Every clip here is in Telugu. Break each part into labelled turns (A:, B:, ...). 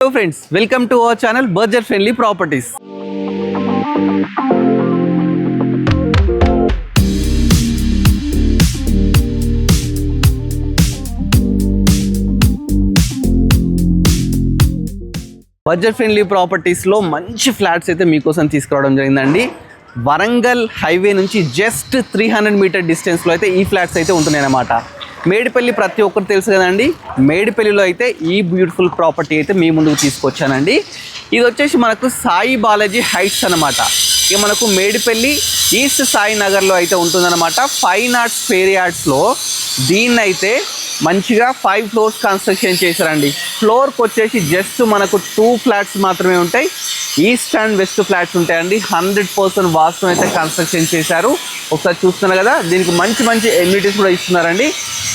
A: Hello friends, welcome to our channel Budget Friendly Properties. Budget friendly ప్రాపర్టీస్లో మంచి ఫ్లాట్స్ అయితే మీకోసం తీసుకురావడం జరిగిందండి. వరంగల్ హైవే నుంచి జస్ట్ 300 మీటర్ డిస్టెన్స్లో అయితే ఈ ఫ్లాట్స్ అయితే ఉంటున్నాయి అన్నమాట. మేడిపల్లి ప్రతి ఒక్కరు తెలుసు కదండి. మేడిపల్లిలో అయితే ఈ బ్యూటిఫుల్ ప్రాపర్టీ అయితే మీ ముందుకు తీసుకొచ్చానండి. ఇది వచ్చేసి మనకు సాయి బాలాజీ హైట్స్ అనమాట. ఇక మనకు మేడిపల్లి ఈస్ట్ సాయి నగర్లో అయితే ఉంటుందన్నమాట. 5 స్క్వేర్ యార్డ్స్లో దీన్నైతే మంచిగా 5 ఫ్లోర్స్ కన్స్ట్రక్షన్ చేశారండి. ఫ్లోర్కి వచ్చేసి జస్ట్ మనకు 2 ఫ్లాట్స్ మాత్రమే ఉంటాయి. ఈస్ట్ అండ్ వెస్ట్ ఫ్లాట్స్ ఉంటాయండి. 100% వాస్తవం అయితే కన్స్ట్రక్షన్ చేశారు. ఒకసారి చూస్తున్నారు కదా, దీనికి మంచి మంచి ఎమ్యూనిటీస్ కూడా ఇస్తున్నారండి.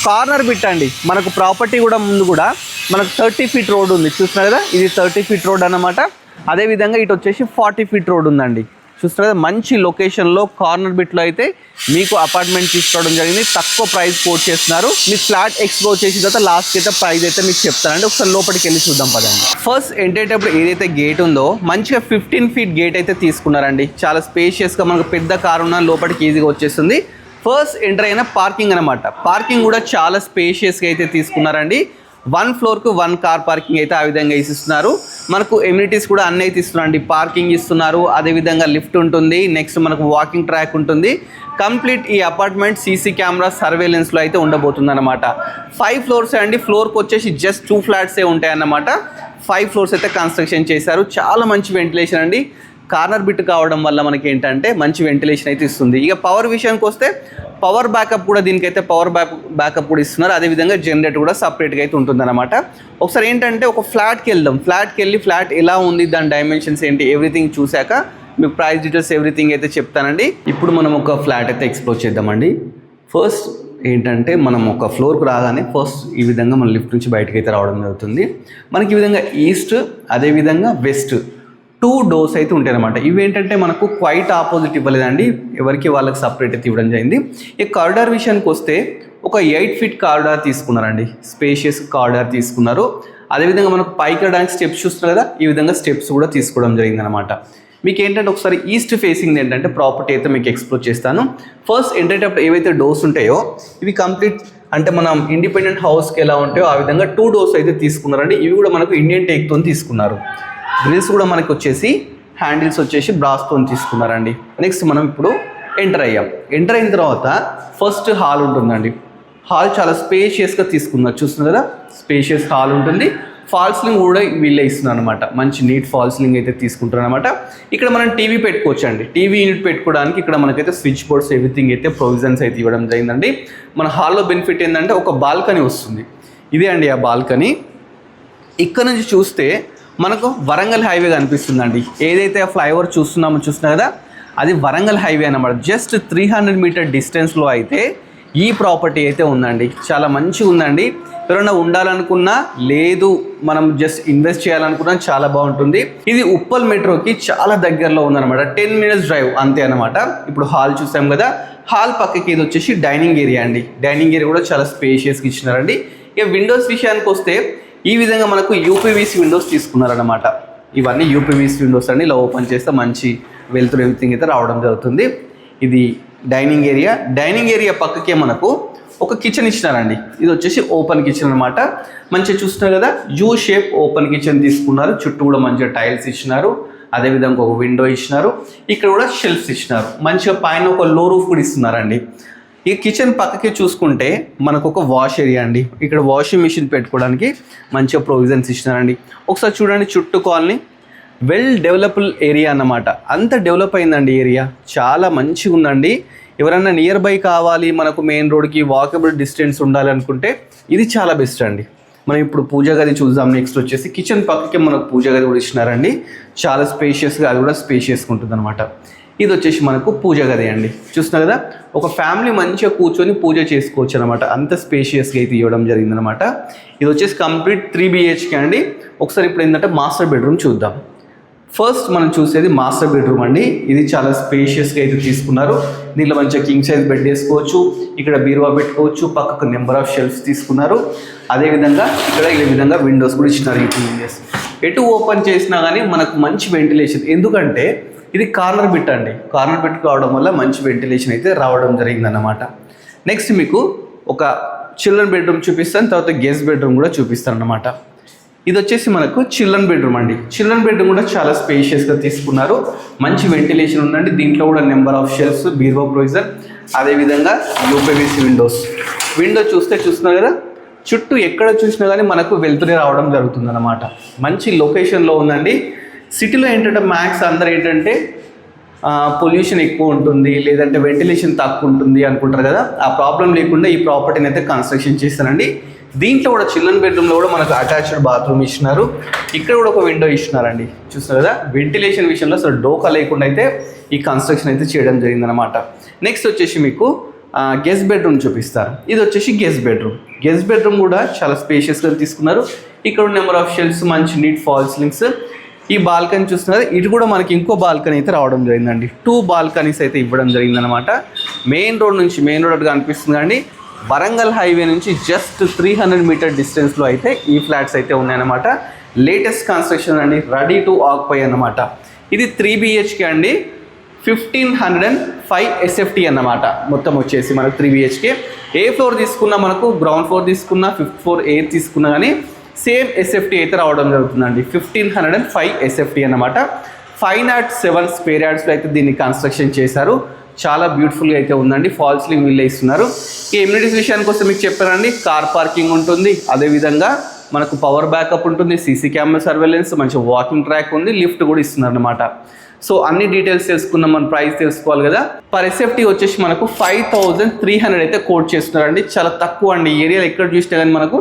A: కార్నర్ బిట్ అండి, మనకు ప్రాపర్టీ కూడా ముందు కూడా మనకు 30 ఫీట్ రోడ్ ఉంది. చూస్తున్నారు కదా, ఇది 30 ఫీట్ రోడ్ అన్నమాట. అదేవిధంగా ఇటు వచ్చేసి 40 ఫీట్ రోడ్ ఉందండి. చూస్తున్నారు కదా, మంచి లొకేషన్లో కార్నర్ బిట్లో అయితే మీకు అపార్ట్మెంట్ తీసుకోవడం జరిగింది. తక్కువ ప్రైస్ కోట్ చేస్తున్నారు. మీ ఫ్లాట్ ఎక్స్ప్లోర్ చేసిన తర్వాత లాస్ట్ అయితే ప్రైస్ అయితే మీకు చెప్తానండి. ఒకసారి లోపలికి వెళ్ళి చూద్దాం పదండి. ఫస్ట్ ఎంటేటప్పుడు ఏదైతే గేట్ ఉందో మంచిగా 15 ఫీట్ గేట్ అయితే తీసుకున్నారండి. చాలా స్పేషియస్గా మనకు పెద్ద కారు ఉన్న లోపలికి ఈజీగా వచ్చేస్తుంది. ఫస్ట్ ఎంటర్ అయిన పార్కింగ్ అనమాట. పార్కింగ్ కూడా చాలా స్పేషియస్గా అయితే తీసుకున్నారండి. 1 ఫ్లోర్కు 1 కార్ పార్కింగ్ అయితే ఆ విధంగా ఇస్తున్నారు. మనకు ఎమ్యూనిటీస్ కూడా అన్నీ అయితే ఇస్తున్నారండి. పార్కింగ్ ఇస్తున్నారు, అదేవిధంగా లిఫ్ట్ ఉంటుంది, నెక్స్ట్ మనకు వాకింగ్ ట్రాక్ ఉంటుంది. కంప్లీట్ ఈ అపార్ట్మెంట్ సీసీ కెమెరా సర్వేలెన్స్లో అయితే ఉండబోతుంది అనమాట. 5 ఫ్లోర్స్ అండి. ఫ్లోర్కి వచ్చేసి జస్ట్ 2 ఫ్లాట్సే ఉంటాయన్నమాట. 5 ఫ్లోర్స్ అయితే కన్స్ట్రక్షన్ చేశారు. చాలా మంచి వెంటిలేషన్ అండి. కార్నర్ బిట్ కావడం వల్ల మనకి ఏంటంటే మంచి వెంటిలేషన్ అయితే ఇస్తుంది. ఇక పవర్ విషయానికి వస్తే పవర్ బ్యాకప్ కూడా దీనికైతే పవర్ బ్యాకప్ కూడా ఇస్తున్నారు. అదేవిధంగా జనరేటర్ కూడా సపరేట్గా అయితే ఉంటుందన్నమాట. ఒకసారి ఏంటంటే ఒక ఫ్లాట్కి వెళ్దాం. ఫ్లాట్కి వెళ్ళి ఫ్లాట్ ఎలా ఉంది, దాని డైమెన్షన్స్ ఏంటి, ఎవ్రీథింగ్ చూశాక మీకు ప్రైస్ డీటెయిల్స్ ఎవ్రీథింగ్ అయితే చెప్తానండి. ఇప్పుడు మనం ఒక ఫ్లాట్ అయితే ఎక్స్ప్లోర్ చేద్దామండి. ఫస్ట్ ఏంటంటే మనం ఒక ఫ్లోర్కి రాగానే ఫస్ట్ ఈ విధంగా మన లిఫ్ట్ నుంచి బయటకు అయితే రావడం జరుగుతుంది. మనకి ఈ విధంగా ఈస్ట్ అదేవిధంగా వెస్ట్ 2 డోర్స్ అయితే ఉంటాయి అనమాట. ఇవి ఏంటంటే మనకు క్వైట్ ఆపోజిట్ ఇవ్వలేదండి, ఎవరికి వాళ్ళకి సపరేట్ అయితే ఇవ్వడం జరిగింది. ఈ కారిడార్ విషయానికి వస్తే ఒక 8 ఫీట్ కారిడార్ తీసుకున్నారండి. స్పేషియస్ కారిడార్ తీసుకున్నారు. అదేవిధంగా మనకు పైకి వెళ్ళడానికి స్టెప్స్ చూస్తున్నారు కదా, ఈ విధంగా స్టెప్స్ కూడా తీసుకోవడం జరిగింది అనమాట. మీకు ఏంటంటే ఒకసారి ఈస్ట్ ఫేసింగ్ ఏంటంటే ప్రాపర్టీ అయితే మీకు ఎక్స్ప్లోర్ చేస్తాను. ఫస్ట్ ఏంటంటే ఏవైతే డోర్స్ ఉంటాయో ఇవి కంప్లీట్ అంటే మనం ఇండిపెండెంట్ హౌస్కి ఎలా ఉంటాయో ఆ విధంగా 2 డోర్స్ అయితే తీసుకున్నారండి. ఇవి కూడా మనకు ఇండియన్ టేక్తో తీసుకున్నారు. గ్రిల్స్ కూడా మనకి వచ్చేసి హ్యాండిల్స్ వచ్చేసి బ్రాస్తో తీసుకున్నారండి. నెక్స్ట్ మనం ఇప్పుడు ఎంటర్ అయ్యాం. ఎంటర్ అయిన తర్వాత ఫస్ట్ హాల్ ఉంటుందండి. హాల్ చాలా స్పేషియస్గా తీసుకున్నారు. చూస్తున్నారు కదా, స్పేషియస్ హాల్ ఉంటుంది. ఫాల్ సీలింగ్ కూడా వీళ్ళే ఇస్తున్నారు అనమాట. మంచి నీట్ ఫాల్ సీలింగ్ అయితే తీసుకుంటారు అనమాట. ఇక్కడ మనం టీవీ పెట్టుకోవచ్చు అండి. టీవీ యూనిట్ పెట్టుకోవడానికి ఇక్కడ మనకైతే స్విచ్ బోర్డ్స్ ఎవ్రీథింగ్ అయితే ప్రొవిజన్స్ అయితే ఇవ్వడం జరిగిందండి. మన హాల్లో బెనిఫిట్ ఏంటంటే ఒక బాల్కనీ వస్తుంది. ఇదే అండి ఆ బాల్కనీ. ఇక్కడ నుంచి చూస్తే మనకు వరంగల్ హైవే కనిపిస్తుందండి. ఏదైతే ఆ ఫ్లైఓవర్ చూస్తున్నా కదా, అది వరంగల్ హైవే అన్నమాట. జస్ట్ 300 మీటర్ డిస్టెన్స్లో అయితే ఈ ప్రాపర్టీ అయితే ఉందండి. చాలా మంచిగా ఉందండి. ఎవరైనా ఉండాలనుకున్నా లేదు, మనం జస్ట్ ఇన్వెస్ట్ చేయాలనుకున్నా చాలా బాగుంటుంది. ఇది ఉప్పల్ మెట్రోకి చాలా దగ్గరలో ఉందన్నమాట. 10 మినిట్స్ డ్రైవ్ అంతే అనమాట. ఇప్పుడు హాల్ చూసాం కదా, హాల్ పక్కకి ఇది వచ్చేసి డైనింగ్ ఏరియా అండి. డైనింగ్ ఏరియా కూడా చాలా స్పేషియస్గా ఇచ్చినారండి. ఇక విండోస్ విషయానికి వస్తే ఈ విధంగా మనకు యూపీవీసీ విండోస్ తీసుకున్నారనమాట. ఇవన్నీ యూపీవీసీ విండోస్ అండి. ఇలా ఓపెన్ చేస్తే మంచి వెలుతురు ఎవ్రీథింగ్ అయితే రావడం జరుగుతుంది. ఇది డైనింగ్ ఏరియా. డైనింగ్ ఏరియా పక్కకే మనకు ఒక కిచెన్ ఇచ్చినారండి. ఇది వచ్చేసి ఓపెన్ కిచెన్ అనమాట. మంచిగా చూస్తున్నారు కదా, యూ షేప్ ఓపెన్ కిచెన్ తీసుకున్నారు. చుట్టూ కూడా మంచిగా టైల్స్ ఇచ్చినారు. అదేవిధంగా ఒక విండో ఇచ్చినారు. ఇక్కడ కూడా షెల్ఫ్స్ ఇచ్చినారు. మంచిగా పైన ఒక లో రూఫ్ కూడా ఇస్తున్నారండి. ఈ కిచెన్ పక్కకి చూసుకుంటే మనకు ఒక వాష్ ఏరియా అండి. ఇక్కడ వాషింగ్ మిషన్ పెట్టుకోవడానికి మంచిగా ప్రొవిజన్స్ ఇచ్చినారండి. ఒకసారి చూడండి, చుట్టూ కాలనీ వెల్ డెవలప్డ్ ఏరియా అన్నమాట. అంత డెవలప్ అయిందండి ఏరియా. చాలా మంచిగా ఉందండి. ఎవరైనా నియర్ బై కావాలి, మనకు మెయిన్ రోడ్కి వాకబుల్ డిస్టెన్స్ ఉండాలి అనుకుంటే ఇది చాలా బెస్ట్ అండి. మనం ఇప్పుడు పూజ గది చూద్దాం. నెక్స్ట్ వచ్చేసి కిచెన్ పక్కకి మనకు పూజ గది కూడా ఇచ్చినారండి. చాలా స్పేషియస్గా, అది కూడా స్పేషియస్గా ఉంటుంది అనమాట. ఇది వచ్చేసి మనకు పూజ గది అండి. చూస్తున్నా కదా, ఒక ఫ్యామిలీ మంచిగా కూర్చొని పూజ చేసుకోవచ్చు అనమాట. అంత స్పేషియస్గా అయితే ఇవ్వడం జరిగిందనమాట. ఇది వచ్చేసి కంప్లీట్ 3 BHK అండి. ఒకసారి ఇప్పుడు ఏంటంటే మాస్టర్ బెడ్రూమ్ చూద్దాం. ఫస్ట్ మనం చూసేది మాస్టర్ బెడ్రూమ్ అండి. ఇది చాలా స్పేషియస్గా అయితే తీసుకున్నారు. దీంట్లో మంచిగా కింగ్ సైజ్ బెడ్ వేసుకోవచ్చు. ఇక్కడ బీరువా పెట్టుకోవచ్చు. పక్కకు నెంబర్ ఆఫ్ షెల్ఫ్స్ తీసుకున్నారు. అదేవిధంగా ఇక్కడ ఈ విధంగా విండోస్ కూడా ఇచ్చినారు. ఎటు ఓపెన్ చేసినా కానీ మనకు మంచి వెంటిలేషన్, ఎందుకంటే ఇది కార్నర్ బిట్ అండి. కార్నర్ బిట్ కావడం వల్ల మంచి వెంటిలేషన్ అయితే రావడం జరిగిందన్నమాట. నెక్స్ట్ మీకు ఒక చిల్డ్రన్ బెడ్రూమ్ చూపిస్తాను, తర్వాత గెస్ట్ బెడ్రూమ్ కూడా చూపిస్తాను అన్నమాట. ఇది వచ్చేసి మనకు చిల్డ్రన్ బెడ్రూమ్ అండి. చిల్డ్రన్ బెడ్రూమ్ కూడా చాలా స్పేషియస్గా తీసుకున్నారు, మంచి వెంటిలేషన్ ఉందండి. దీంట్లో కూడా నెంబర్ ఆఫ్ షెల్ఫ్స్, బీరో ప్రొవిజన్, అదేవిధంగా యూపీవీసీ విండో చూస్తున్నారు కదా, చుట్టూ ఎక్కడ చూసినా కానీ మనకు వెలుతురే రావడం జరుగుతుంది అన్నమాట. మంచి లొకేషన్లో ఉందండి. సిటీలో ఏంటంటే మ్యాక్స్ అందరు ఏంటంటే పొల్యూషన్ ఎక్కువ ఉంటుంది, లేదంటే వెంటిలేషన్ తక్కువ ఉంటుంది అనుకుంటారు కదా, ఆ ప్రాబ్లం లేకుండా ఈ ప్రాపర్టీని అయితే కన్స్ట్రక్షన్ చేస్తానండి. దీంట్లో కూడా చిల్డ్రన్ బెడ్రూమ్లో కూడా మనకు అటాచ్డ్ బాత్రూమ్ ఇచ్చినారు, ఇక్కడ కూడా ఒక విండో ఇచ్చినారండి. చూస్తారు కదా, వెంటిలేషన్ విషయంలో అసలు డోకా లేకుండా అయితే ఈ కన్స్ట్రక్షన్ అయితే చేయడం జరిగిందనమాట. నెక్స్ట్ వచ్చేసి మీకు గెస్ట్ బెడ్రూమ్ చూపిస్తారు. ఇది వచ్చేసి గెస్ట్ బెడ్రూమ్ కూడా చాలా స్పేషియస్గా తీసుకున్నారు. ఇక్కడ నెంబర్ ఆఫ్ షెల్ఫ్స్, మంచి నీట్ ఫాల్ సీలింగ్స్. ఈ బాల్కనీ చూస్తున్నారు, ఇటు కూడా మనకి ఇంకో బాల్కనీ అయితే రావడం జరిగిందండి. 2 బాల్కనీస్ అయితే ఇవ్వడం జరిగిందనమాట. మెయిన్ రోడ్ అటుగా అనిపిస్తుంది అండి. వరంగల్ హైవే నుంచి జస్ట్ 300 మీటర్ డిస్టెన్స్లో అయితే ఈ ఫ్లాట్స్ అయితే ఉన్నాయన్నమాట. లేటెస్ట్ కన్స్ట్రక్షన్ అండి, రెడీ టు ఆక్యుపై అన్నమాట. ఇది 3 BHK అండి, 1505 SFT అన్నమాట. మొత్తం వచ్చేసి మనకు 3 BHK. ఏ ఫ్లోర్ తీసుకున్నా, మనకు గ్రౌండ్ ఫ్లోర్ తీసుకున్నా, 5th ఫ్లోర్ ఏ తీసుకున్నా కానీ సేమ్ SFT అయితే రావడం జరుగుతుందండి. 1505 SFT అన్నమాట. 507 స్క్వేర్ యార్డ్స్లో అయితే దీన్ని కన్స్ట్రక్షన్ చేశారు. చాలా బ్యూటిఫుల్గా అయితే ఉందండి. ఫాల్ సీలింగ్ వీల్ ఇస్తున్నారు. ఈ ఎమ్యూనిటీస్ విషయానికి వస్తే మీకు చెప్పానండి, కార్ పార్కింగ్ ఉంటుంది, అదేవిధంగా మనకు పవర్ బ్యాకప్ ఉంటుంది, సీసీ కెమెరా సర్వేలెన్స్, మంచి వాకింగ్ ట్రాక్ ఉంది, లిఫ్ట్ కూడా ఇస్తున్నారు అనమాట. సో అన్ని డీటెయిల్స్ తెలుసుకున్నాం, మన ప్రైస్ తెలుసుకోవాలి కదా. పర్ SFT వచ్చేసి మనకు 5300 అయితే కోట్ చేస్తున్నారండి. చాలా తక్కువ అండి. ఈ ఏరియాలో ఎక్కడ చూసినా కానీ మనకు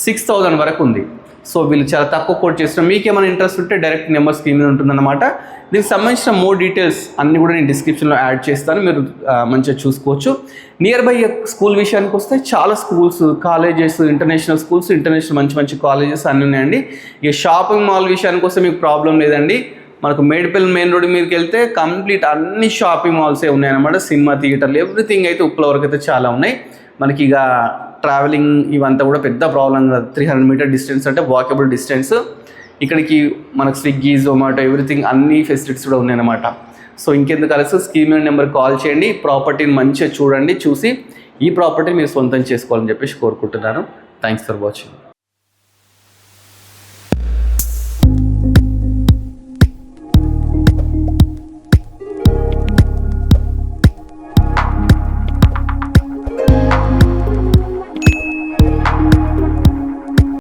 A: 6000 వరకు ఉంది. సో వీళ్ళు చాలా తక్కువ కోట్ చేస్తున్నారు. మీకు ఏమైనా ఇంట్రెస్ట్ ఉంటే డైరెక్ట్ నెంబర్ స్క్రీన్ మీద ఉంటుందన్నమాట. దీనికి సంబంధించిన మోర్ డీటెయిల్స్ అన్నీ కూడా నేను డిస్క్రిప్షన్లో యాడ్ చేస్తాను, మీరు మంచిగా చూసుకోవచ్చు. నియర్ బై స్కూల్ విషయానికి వస్తే చాలా schools, colleges, international schools, international మంచి కాలేజెస్ అన్నీ ఉన్నాయండి. ఇక షాపింగ్ మాల్ విషయానికి వస్తే మీకు ప్రాబ్లం లేదండి. మనకు మేడ్పల్లి మెయిన్ రోడ్ మీదకి వెళ్తే కంప్లీట్ అన్ని షాపింగ్ మాల్సే ఉన్నాయన్నమాట. సినిమా థియేటర్లు, ఎవ్రీథింగ్ అయితే ఉప్పుల వరకు అయితే చాలా ఉన్నాయి. మనకి ఇక ట్రావెలింగ్ ఇవంతా కూడా పెద్ద ప్రాబ్లం కాదు. 300 మీటర్ డిస్టెన్స్ అంటే వాకబుల్ డిస్టెన్స్. ఇక్కడికి మనకు స్విగ్గీ, జొమాటో, ఎవ్రీథింగ్ అన్ని ఫెసిలిటీస్ కూడా ఉన్నాయన్నమాట. సో ఇంకెందుకు కలిసి స్కీమ్ నెంబర్ కాల్ చేయండి, ప్రాపర్టీని మంచిగా చూడండి, చూసి ఈ ప్రాపర్టీని మీరు సొంతం చేసుకోవాలని చెప్పేసి కోరుకుంటున్నాను. Thanks for watching.